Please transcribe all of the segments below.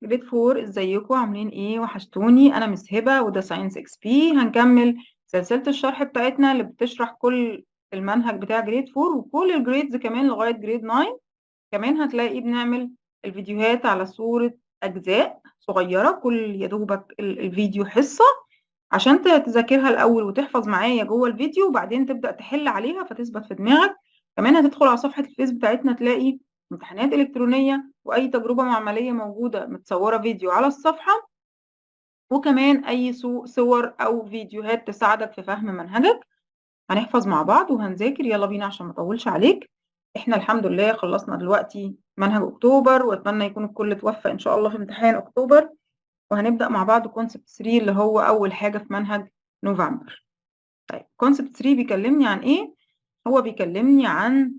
جريد 4، ازيكم عاملين ايه؟ وحشتوني. انا مس هبه وده ساينس اكس بي. هنكمل سلسله الشرح بتاعتنا اللي بتشرح كل المنهج بتاع جريد 4 وكل الجريدز كمان لغايه جريد 9. كمان هتلاقي بنعمل الفيديوهات على صوره اجزاء صغيره، كل يا دوبك الفيديو حصه عشان تذاكرها الاول وتحفظ معايا جوه الفيديو، وبعدين تبدا تحل عليها فتثبت في دماغك. كمان هتدخل على صفحه الفيس بتاعتنا تلاقي امتحانات إلكترونية وأي تجربة معملية موجودة متصورة فيديو على الصفحة، وكمان أي صور أو فيديوهات تساعدك في فهم منهجك. هنحفظ مع بعض وهنذاكر. يلا بينا عشان ما اطولش عليك. احنا الحمد لله خلصنا دلوقتي منهج أكتوبر، وأتمنى يكون الكل توفى إن شاء الله في امتحان أكتوبر. وهنبدأ مع بعض كونسبت 3 اللي هو أول حاجة في منهج نوفمبر. طيب كونسبت 3 بيكلمني عن إيه؟ هو بيكلمني عن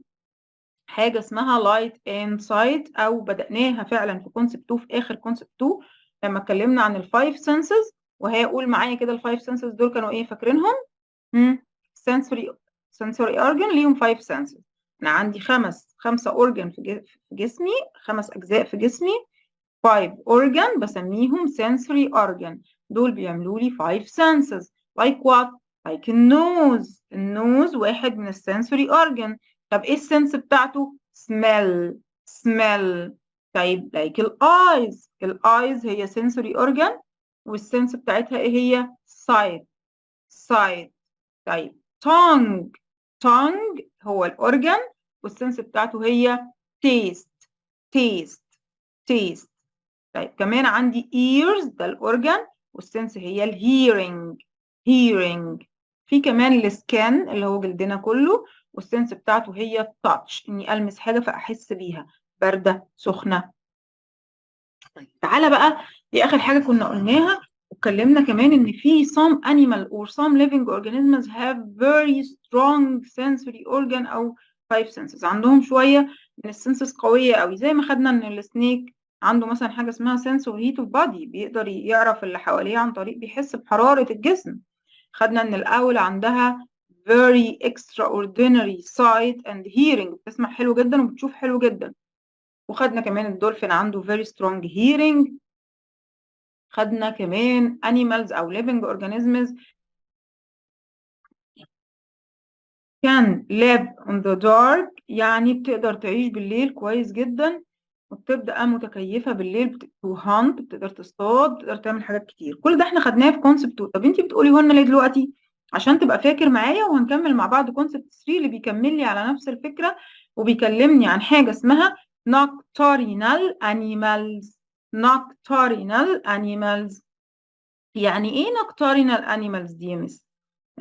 حاجه اسمها لايت اند سايت، او بدأناها فعلا في كونسبت 2 في اخر كونسبت 2 لما اتكلمنا عن الفايف سنسز. وهقول معايا كده الفايف سنسز دول كانوا ايه؟ فاكرينهم؟ sensory organ ليهم 5 senses. انا عندي خمسه organ في جسمي، 5 اجزاء في جسمي. 5 organ بسميهم sensory organ. دول بيعملوا لي 5 senses. like what? like النوز واحد من السنسوري organ. طب ايه السنس بتاعته؟ smell. طيب like الايز هي sensory organ، والسنس بتاعتها ايه هي؟ sight. طيب tongue هو الاورجن، والسنس بتاعته هي taste. طيب كمان عندي ears ده الاورجن، والسنس هي hearing. في كمان السكان اللي هو جلدنا كله، والسنس بتاعته هي التاتش، اني المس حاجه فاحس بيها، بارده سخنه. طيب تعالى بقى، دي اخر حاجه كنا قلناها. واتكلمنا كمان ان في some animal or some living organisms have very strong sensory organ او 5 senses. عندهم شويه من السنسز قويه قوي، زي ما خدنا ان السنيك عنده مثلا حاجه اسمها sense of heat of body، بيقدر يعرف اللي حواليه عن طريق بيحس بحراره الجسم. خدنا ان الاول عندها very extraordinary sight and hearing، بتسمع حلو جدا وبتشوف حلو جدا. وخدنا كمان الدولفين عنده very strong hearing. خدنا كمان animals أو living organisms can live on the dark، يعني بتقدر تعيش بالليل كويس جدا، وبتبقى متكيفة بالليل، to hunt، بتقدر تصطاد، بتقدر تعمل حاجات كتير. كل ده احنا خدناه في كونسبت 2. طب انتي بتقولي هنا ليه دلوقتي؟ عشان تبقى فاكر معايا، وهنكمل مع بعض كونسبت 3 اللي بيكمل لي على نفس الفكرة، وبيكلمني عن حاجة اسمها nocturnal animals. يعني ايه nocturnal animals دي يا مس؟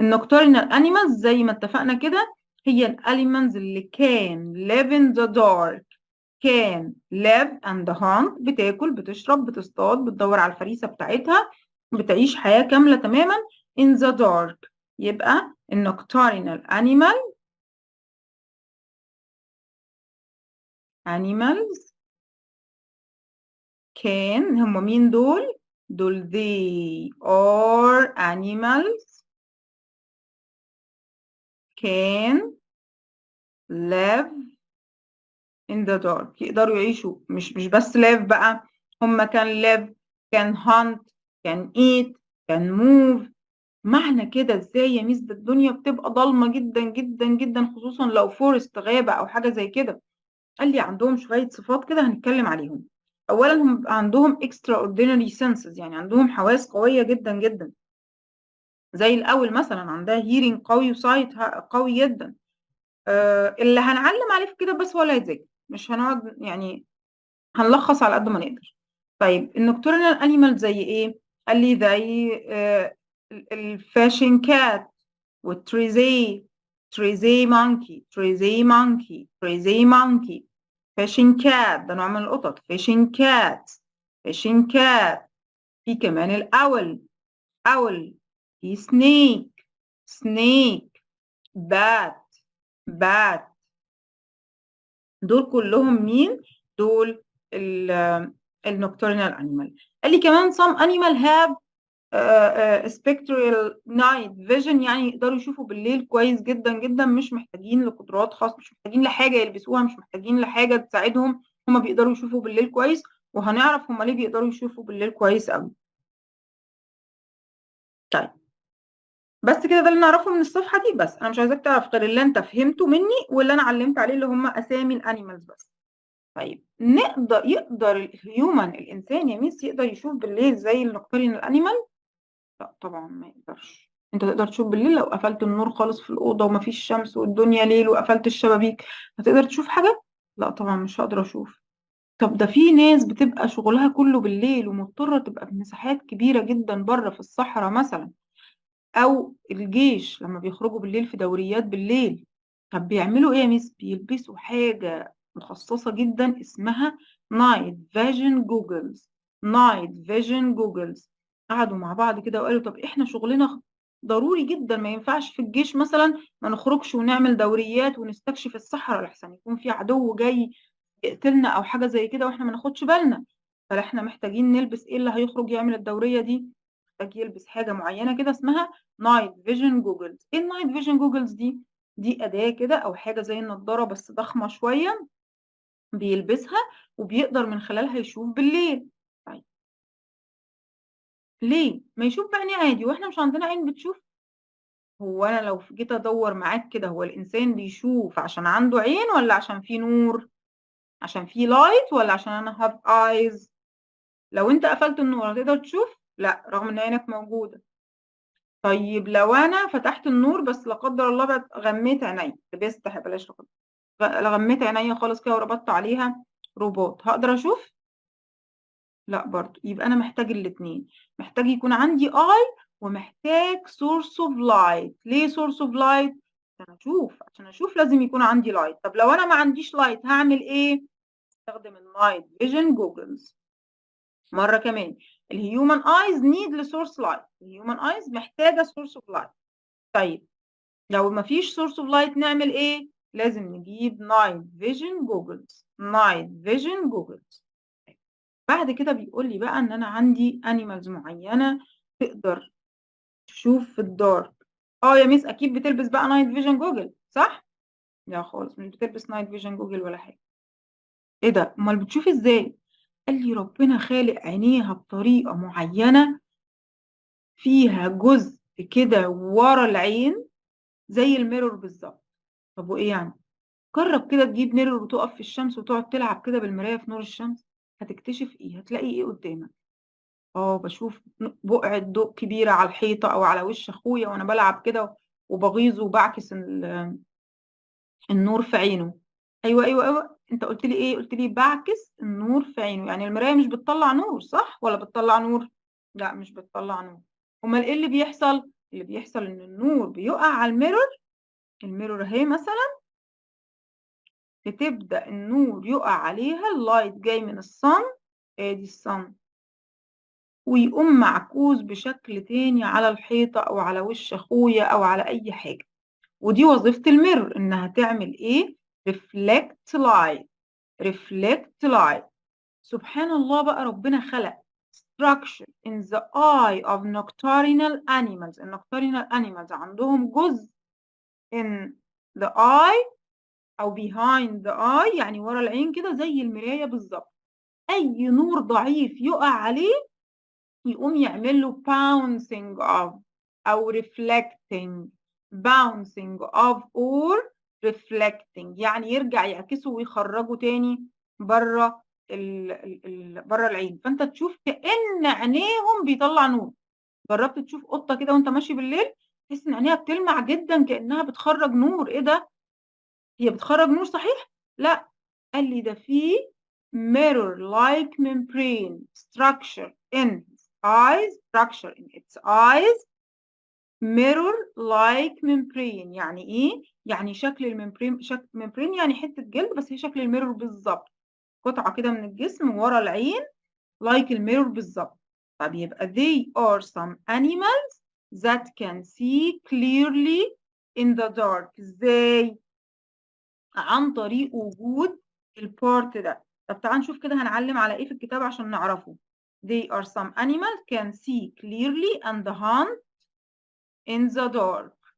النocturnal animals زي ما اتفقنا كده هي الانيمالز اللي can live in the dark، can live and hunt، بتاكل بتشرب بتصطاد بتدور على الفريسة بتاعتها، بتعيش حياة كاملة تماما in the dark. يبقى النocturnal animals can، هم مين دول؟ دول they are animals can live in the dark. يقدروا يعيشوا، مش بس live بقى، هم can live، can hunt، can eat، can move. معنى كده ازاي يا ميس؟ ده الدنيا بتبقى ضلمة جدا جدا جدا، خصوصا لو فورست غابة او حاجة زي كده. قال لي عندهم شوية صفات كده هنتكلم عليهم. اولا هم عندهم extraordinary senses، يعني عندهم حواس قوية جدا جدا. زي الاول مثلا عندها hearing قوي وسايت قوي جدا. اللي هنعلم عليه في كده بس هو اللي هيتذاكر، مش هنقعد يعني، هنلخص على قد ما نقدر. طيب النكتورنال انيمال زي ايه؟ قال لي زي الفاشين كات، والتريزي مونكي. فاشين كات ده نوع من القطط، فاشين كات. في كمان الاول. في سنيك. بات. دول كلهم مين؟ دول النوكتورنال انيمال. قال لي كمان some animal have spectral night vision، يعني يقدروا يشوفوا بالليل كويس جدا جدا، مش محتاجين لقدرات خاصة، مش محتاجين لحاجة يلبسوها، مش محتاجين لحاجة تساعدهم، هما بيقدروا يشوفوا بالليل كويس. وهنعرف هما ليه بيقدروا يشوفوا بالليل كويس قوي. طيب بس كده ده اللي نعرفه من الصفحة دي. بس انا مش عايزاك تعرف غير اللي انت فهمته مني واللي انا علمت عليه اللي هم اسامي الانيمالز بس. طيب يقدر الهيومن الانسان يا ميس يقدر يشوف بالليل زي النكتورين الانيمال؟ لا طبعا ما يقدرش. انت تقدر تشوف بالليل لو قفلت النور خالص في الاوضه ومفيش شمس والدنيا ليل وقفلت الشبابيك، هتقدر تشوف حاجه؟ لا طبعا مش هقدر اشوف. طب ده في ناس بتبقى شغلها كله بالليل ومضطره تبقى في مساحات كبيره جدا بره في الصحراء مثلا، او الجيش لما بيخرجوا بالليل في دوريات بالليل. طب بيعملوا ايه يا ميس؟ بيلبسوا حاجة مخصصة جدا اسمها نايت فيجن جوجلز. نايت فيجن جوجلز. قعدوا مع بعض كده وقالوا طب احنا شغلنا ضروري جدا، ما ينفعش في الجيش مثلا ما نخرجش ونعمل دوريات ونستكشف الصحراء لحسن يكون في عدو جاي يقتلنا او حاجة زي كده واحنا ما ناخدش بالنا. فاحنا محتاجين نلبس ايه اللي هيخرج يعمل الدورية دي؟ محتاج يلبس حاجة معينة كده اسمها نايت فيجن جوجلز. ايه النايت فيجن جوجلز دي؟ دي أداة كده أو حاجة زي النضارة بس ضخمة شوية بيلبسها وبيقدر من خلالها يشوف بالليل. طيب ليه؟ ما يشوف بعينيه عادي واحنا مش عندنا عين بتشوف؟ هو أنا لو جيت أدور معاك كده، هو الإنسان بيشوف عشان عنده عين ولا عشان فيه نور؟ عشان فيه لايت ولا عشان أنا هاف ايز؟ لو أنت قفلت النور هتقدر تشوف؟ لا رغم إن عينك موجودة. طيب لو انا فتحت النور بس لا قدر الله بقى غميت عيني، لبست بلاش لا قدر، غميت عيني خالص كده وربطت عليها روبوت، هقدر اشوف؟ لا برضو. يبقى انا محتاج الاتنين، محتاج يكون عندي اي ومحتاج سورس اوف لايت. ليه سورس اوف لايت؟ عشان اشوف لازم يكون عندي لايت. طب لو انا ما عنديش لايت هعمل ايه؟ استخدم النايت فيجن جوجلز. مره كمان، الهيومن ايز نيد لسورس لايت. الهيومن ايز محتاجه سورس اوف لايت. طيب لو مفيش سورس اوف لايت نعمل ايه؟ لازم نجيب نايت فيجن جوجلز. نايت فيجن جوجلز. بعد كده بيقول لي بقى ان انا عندي انيمالز معينه تقدر تشوف في الدارك. اه يا ميس اكيد بتلبس بقى نايت فيجن جوجل صح؟ لا خالص مش بتلبس نايت فيجن جوجل ولا حاجه. ايه ده؟ امال بتشوف ازاي؟ قال لي ربنا خالق عينيها بطريقه معينه فيها جزء كده ورا العين زي الميرور بالظبط. طب وايه يعني؟ جرب كده تجيب ميرور وتقف في الشمس وتقعد تلعب كده بالمراية في نور الشمس، هتكتشف ايه؟ هتلاقي ايه قدامك؟ اه بشوف بقعة ضوء كبيرة على الحيطة او على وش اخويا وانا بلعب كده وبغيظه وبعكس النور في عينه. ايوه ايوه ايوه، انت قلت لي ايه؟ قلت لي بعكس النور في عينه. يعني المراية مش بتطلع نور صح ولا بتطلع نور؟ لا مش بتطلع نور. امال ايه اللي بيحصل؟ اللي بيحصل ان النور بيقع على الميرور. الميرور اهي مثلا بتبدأ النور يقع عليها، اللايت جاي من الصن، ادي الصن، ويقوم معكوس بشكل تاني على الحيطة او على وش اخويا او على اي حاجة. ودي وظيفة الميرور انها تعمل ايه؟ ريفلكت لايت. ريفلكت لايت. سبحان الله بقى ربنا خلق structure in the eye of nocturnal animals. النocturnal animals عندهم جزء in the eye او behind the eye يعني ورا العين كده زي المراية بالظبط. اي نور ضعيف يقع عليه يقوم يعمل له bouncing off او reflecting. bouncing off or reflecting يعني يرجع يعكسه ويخرجه تاني بره بره العين، فانت تشوف كأن عينيهم بيطلع نور. جربت تشوف قطة كده وانت ماشي بالليل تحس ان عينيها بتلمع جدا كأنها بتخرج نور؟ ايه ده؟ هي بتخرج نور صحيح؟ لا. قال لي ده في mirror like membrane structure in its eyes. structure in its eyes. mirror like membrane يعني ايه؟ يعني شكل الممبرين، شكل membrane يعني حتة جلد بس هي شكل الميرور بالظبط، قطعة كده من الجسم ورا العين like الميرور بالظبط. طب يبقى they are some animals that can see clearly in the dark. ازاي؟ عن طريق وجود البارت ده. طب تعال نشوف كده هنعلم على ايه في الكتاب عشان نعرفه. They are some animals can see clearly and hunt in the dark.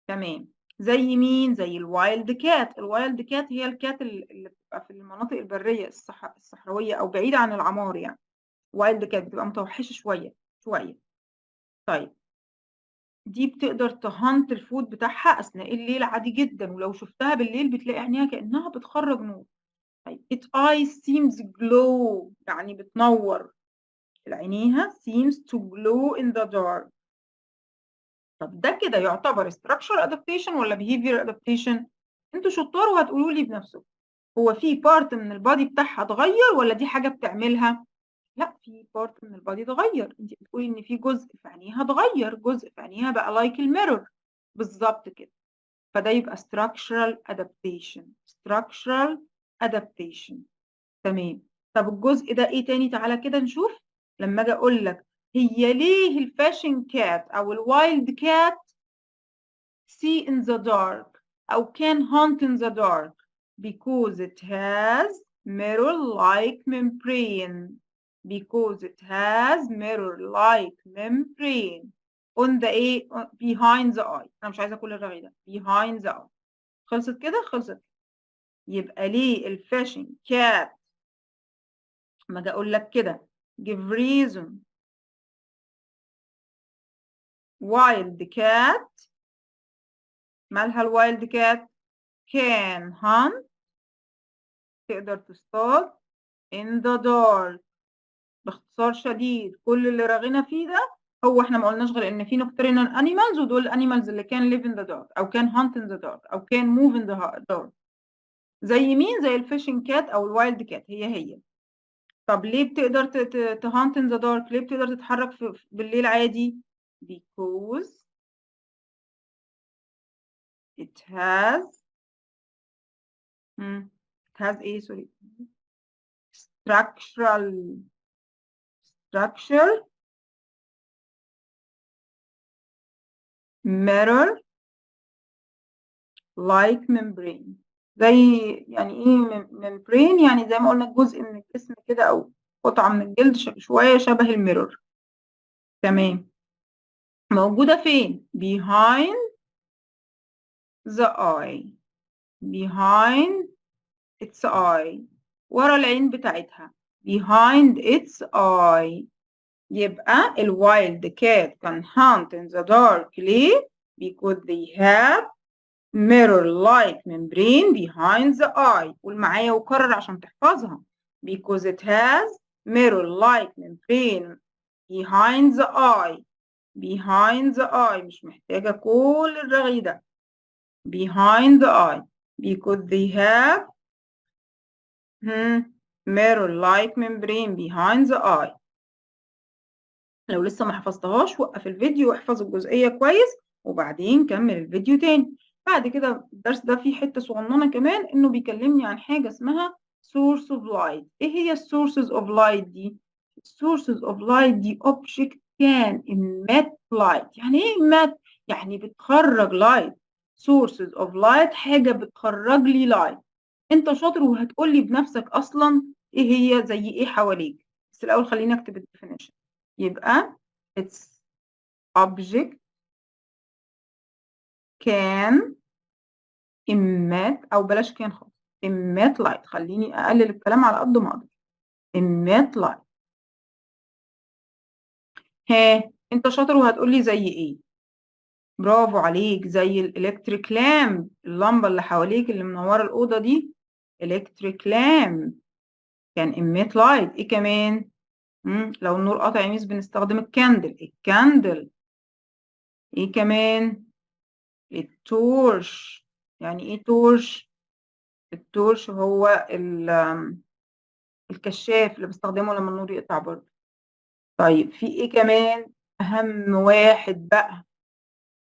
تمام. زي مين؟ زي الوايلد كات. الوايلد كات هي الكات اللي بتبقى في المناطق البرية الصحراوية أو بعيدة عن العمار يعني. وايلد كات بتبقى متوحشة شوية شوية. طيب دي بتقدر تهانت الفود بتاعها أثناء الليل عادي جدا، ولو شفتها بالليل بتلاقي عينيها كأنها بتخرج نور. طيب its eyes seems glow يعني بتنور. عينيها seems to glow in the dark. طب ده كده يعتبر structural adaptation ولا behavior adaptation؟ انتوا شطار وهتقولوا لي بنفسكم. هو في بارت من البادي بتاعها اتغير ولا دي حاجة بتعملها؟ لا، في بارت من البادي اتغير. انت بتقولي ان في جزء في عينيها اتغير، جزء في عينيها بقى لايك الميرور. بالظبط كده. فده يبقى structural adaptation. structural adaptation. تمام. طب الجزء ده ايه تاني؟ تعالى كده نشوف. لما اجي اقول لك هي ليه الفاشن كات او الوايلد كات see in the dark أو can hunt in the dark because it has mirror-like membrane. Because it has mirror-like membrane on the A behind the eye. أنا مش عايزة كل الرغي ده. behind the eye. خلصت كده؟ خلصت. يبقى ليه الفاشن كات ما أجي أقول لك كده give reason wild cat. مالها الوايلد كات؟ can hunt تقدر تصطاد in the dark. باختصار شديد كل اللي رغينا فيه ده هو احنا ما قلناش غير ان في nocturnal animals ودول الانيمالز اللي كان live in the dark او كان hunt in the dark او كان move in the dark. زي مين؟ زي الفيشنج كات او الوايلد كات. هي. طب ليه بتقدر تهانت in the dark؟ ليه بتقدر تتحرك بالليل عادي؟ because it has it has ايه سوري structure mirror like membrane. زي يعني ايه membrane؟ يعني زي ما قلنا جزء من الجسم كده او قطعة من الجلد شوية شبه الميرور. تمام. موجودة فين؟ behind the eye. behind its eye. ورا العين بتاعتها. behind its eye. يبقى الوايلد كات can hunt in the dark. ليه؟ because they have mirror-like membrane behind the eye. قول معايا وكرر عشان تحفظها. because it has mirror-like membrane behind the eye. behind the eye. مش محتاجة كل الرغي ده. behind the eye. because they have mirror-like membrane behind the eye. لو لسه ما حفظتهاش وقف الفيديو واحفظ الجزئية كويس وبعدين كمل الفيديو تاني. بعد كده الدرس ده فيه حتة صغننة كمان انه بيكلمني عن حاجة اسمها source of light. ايه هي sources of light دي؟ sources of light دي object can emit light. يعني ايه emit؟ يعني بتخرج light. sources of light حاجة بتخرج لي light. انت شاطر وهتقولي بنفسك اصلا ايه هي زي ايه حواليك. بس الاول خليني اكتب الديفينيشن. يبقى it's object can emit أو بلاش كان خالص emit light. خليني أقلل الكلام على قد ما أقدر. emit light. ها أنت شاطر وهتقولي زي إيه؟ برافو عليك. زي الإلكتريك لامب. اللمبة اللي حواليك اللي منورة الأوضة دي إلكتريك لامب كان emit light. إيه كمان؟ لو النور قطع يا ميس بنستخدم الكاندل. الكاندل. إيه كمان؟ التورش. يعني ايه تورش؟ التورش هو الكشاف اللي بستخدمه لما النور يقطع برضه. طيب في ايه كمان؟ اهم واحد بقى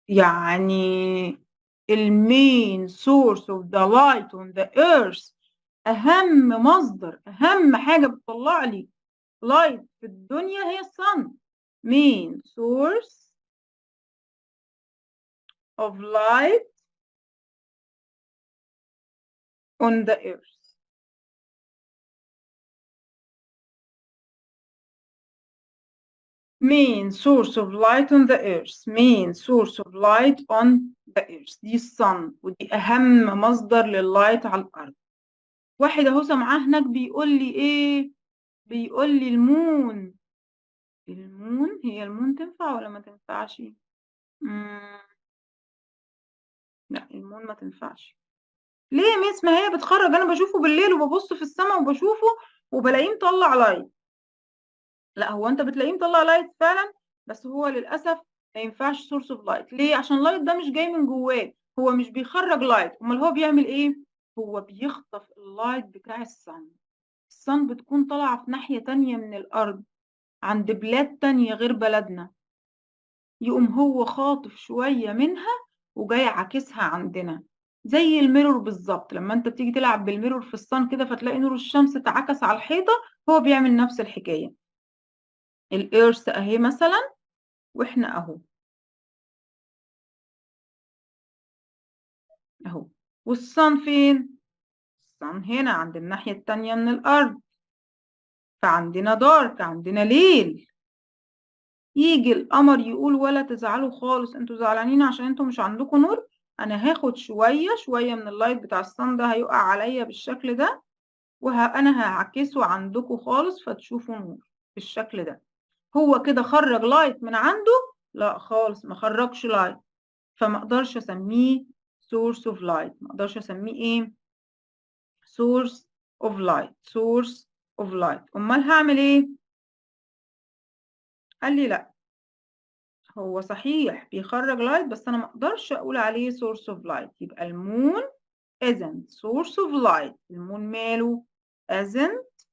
يعني المين source of the light on the earth. اهم مصدر، اهم حاجة بتطلع لي light في الدنيا هي الصن. main source of light on the earth. main source of light on the earth. main source of light on the earth دي الصن، ودي أهم مصدر لللايت على الأرض. واحد أهو سامعاه هناك بيقول لي إيه؟ بيقول لي المون. المون، هي المون تنفع ولا ما تنفعش؟ لا، المون ما تنفعش. ليه يا ميس؟ ما هي بتخرج، أنا بشوفه بالليل وببص في السماء وبشوفه وبلاقيه مطلع لايت. لا، هو انت بتلاقيه مطلع لايت فعلا، بس هو للاسف ما ينفعش سورس اوف لايت. ليه؟ عشان اللايت ده مش جاي من جواه، هو مش بيخرج لايت. امال هو بيعمل ايه؟ هو بيخطف اللايت بتاع الصن. الصن بتكون طالعه في ناحيه تانية من الارض، عند بلاد تانية غير بلدنا، يقوم هو خاطف شويه منها وجاي عاكسها عندنا، زي الميرور بالظبط. لما انت بتيجي تلعب بالميرور في الصن كده فتلاقي نور الشمس اتعكس على الحيطه، هو بيعمل نفس الحكايه. الإيرث اهي مثلا، واحنا اهو، اهو. والصن فين؟ الصن هنا عند الناحية التانية من الأرض، فعندنا دارك، عندنا ليل. يجي القمر يقول ولا تزعلوا خالص، انتوا زعلانين عشان انتوا مش عندكم نور. انا هاخد شوية شوية من اللايت بتاع الصن ده، هيقع عليا بالشكل ده، انا هعكسه عندكم خالص فتشوفوا نور بالشكل ده. هو كده خرج لايت من عنده؟ لا خالص، ما خرجش لايت، فما اقدرش اسميه source of light. ما اقدرش اسميه ايه؟ source of light. source of light. امال هعمل ايه؟ قال لي لا، هو صحيح بيخرج لايت بس انا ما اقدرش اقول عليه source of light. يبقى المون isn't source of light. المون ماله؟ isn't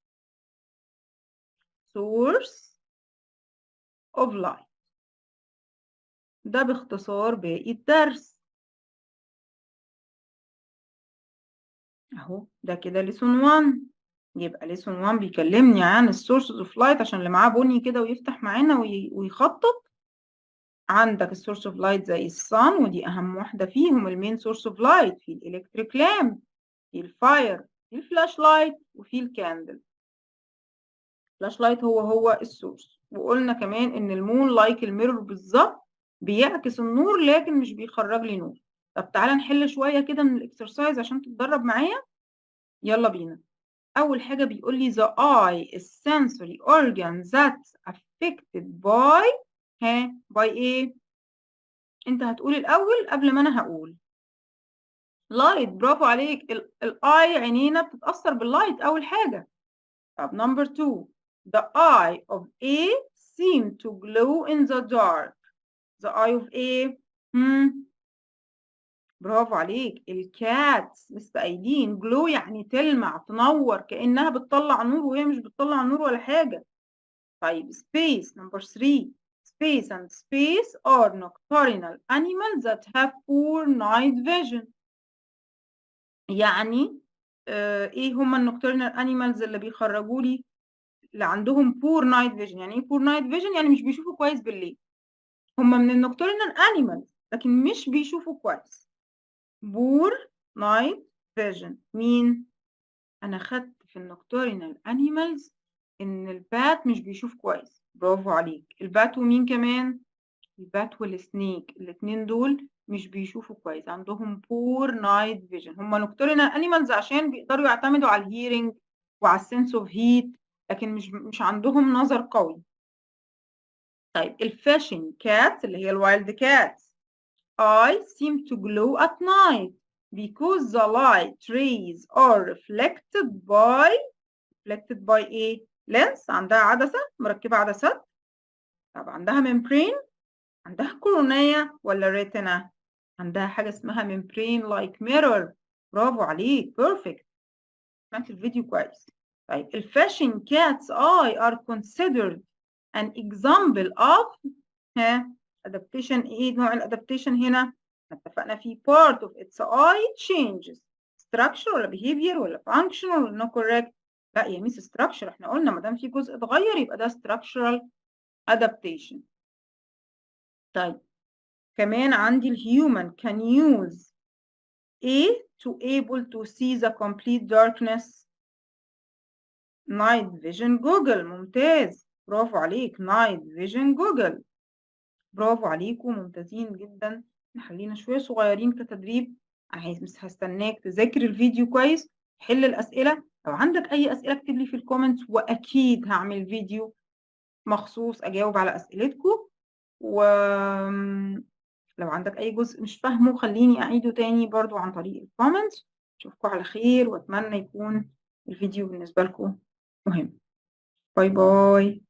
source of light. ده باختصار باقي الدرس اهو. ده كده ليسون 1. يبقى ليسون 1 بيكلمني عن السورسز اوف لايت، عشان اللي معاه بني كده ويفتح معانا ويخطط. عندك السورس اوف لايت زي الصن، ودي اهم واحده فيهم. المين سورس اوف لايت في الالكتريك لامب، في الفاير، في الفلاش لايت، وفي الكاندل. الفلاش لايت هو السورس. وقلنا كمان ان المون لايك الميرور بالظبط، بيعكس النور لكن مش بيخرج لي نور. طب تعالى نحل شويه كده من الاكسرسايز عشان تتدرب معايا. يلا بينا. اول حاجه بيقول لي the eye is sensory organ that's affected by by ايه؟ انت هتقول الاول قبل ما انا هقول. لايت، برافو عليك. الاي، عينينا بتتاثر باللايت اول حاجه. طب نمبر 2، the eye of A seem to glow in the dark. the eye of A، برافو عليك. الكات لسه قايلين glow يعني تلمع تنور، كانها بتطلع نور وهي مش بتطلع نور ولا حاجه. طيب space نمبر 3، space and space are nocturnal animals that have poor night vision. يعني ايه هما النوكتورنال انيمالز اللي بيخرجوا لي، اللي عندهم بور نايت فيجن؟ يعني ايه بور نايت فيجن؟ يعني مش بيشوفوا كويس بالليل. هما من النوكتورنال انيمالز لكن مش بيشوفوا كويس. بور نايت فيجن مين؟ انا خدت في النوكتورنال انيمالز ان البات مش بيشوف كويس، برافو عليك. البات ومين كمان؟ البات والسنيك، الاتنين دول مش بيشوفوا كويس، عندهم بور نايت فيجن. هم نوكتورنال انيمالز عشان بيقدروا يعتمدوا على الهيرنج وعلى السنس اوف هيت، لكن مش عندهم نظر قوي. طيب الفاشن كات اللي هي الوايلد كات، I seem to glow at night because the light rays are reflected by ايه؟ lens. عندها عدسة، مركبة عدسات. طب عندها ممبرين، عندها كورونية ولا ريتنا؟ عندها حاجة اسمها membrane like mirror. برافو عليك، بيرفكت. سمعت الفيديو كويس. طيب الفاشن cat's eye are considered an example of adaptation. ايه نوع الادابتيشن هنا؟ اتفقنا في part of its eye changes structure ولا behavior ولا function ولا no correct؟ لا يا ميس structure. احنا قلنا ما دام في جزء اتغير يبقى ده structural adaptation. طيب كمان عندي الهيومن can use to able to see the complete darkness. night vision جوجل، ممتاز. برافو عليك نايت فيجن جوجل. برافو عليكم ممتازين جدًا، خلّينا شوية صغيّرين كتدريب، أنا هاستناك تذاكر الفيديو كويس، حل الأسئلة، لو عندك أي أسئلة اكتب لي في الcomment وأكيد هاعمل فيديو مخصوص أجاوب على أسئلتكم، لو عندك أي جزء مش فاهمه خلّيني أعيده تاني برضه عن طريق الcomment. أشوفكم على خير وأتمنى يكون الفيديو بالنسبة لكم مهم. باي باي.